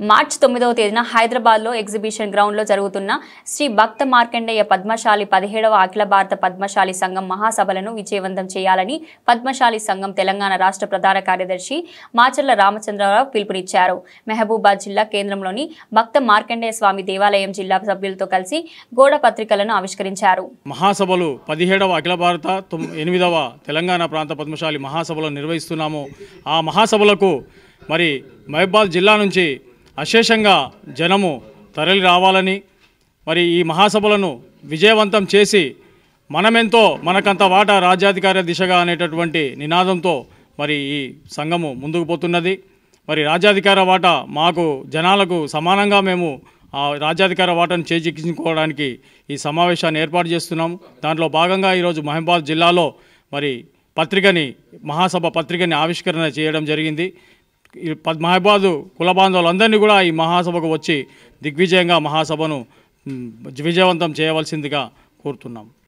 మార్చి 9వ తేదీన హైదరాబాద్లో ఎగ్జిబిషన్ గ్రౌండ్లో జరుగుతున్న శ్రీ భక్త మార్కండేయ పద్మశాలి 17వ అఖిల భారత పద్మశాలి సంఘం మహాసభలను విజయవంతం చేయాలని పద్మశాలి సంఘం తెలంగాణ రాష్ట్ర ప్రధాన కార్యదర్శి మాచర్ల రామచంద్రరావు పిలుపునిచ్చారు. మహబూబాబాద్ జిల్లా కేంద్రంలోని భక్త మార్కండేయ స్వామి దేవాలయం జిల్లా సభ్యులతో కలిసి గోడ పత్రికలను ఆవిష్కరించారు. మహాసభలు 17వ అఖిల భారత 8వ తెలంగాణ ప్రాంత పద్మశాలి మహాసభలను నిర్వహిస్తున్నాము. ఆ మహాసభలకు మరి మహబూబాబాద్ జిల్లా నుంచి అశేషంగా జనము తరలి రావాలని, మరి ఈ మహాసభలను విజయవంతం చేసి మనమెంతో మనకంత వాటా రాజ్యాధికార దిశగా అనేటటువంటి నినాదంతో మరి ఈ సంఘము ముందుకు పోతున్నది. మరి రాజ్యాధికార వాటా మాకు జనాలకు సమానంగా మేము ఆ రాజ్యాధికార వాటాను చేజిక్కించుకోవడానికి ఈ సమావేశాన్ని ఏర్పాటు చేస్తున్నాము. దాంట్లో భాగంగా ఈరోజు మహబూబాబాద్ జిల్లాలో మరి మహాసభ పత్రికని ఆవిష్కరణ చేయడం జరిగింది. మహబూబాబాద్ కుల బాంధవులందరినీ కూడా ఈ మహాసభకు వచ్చి దిగ్విజయంగా మహాసభను విజయవంతం చేయవలసిందిగా కోరుతున్నాం.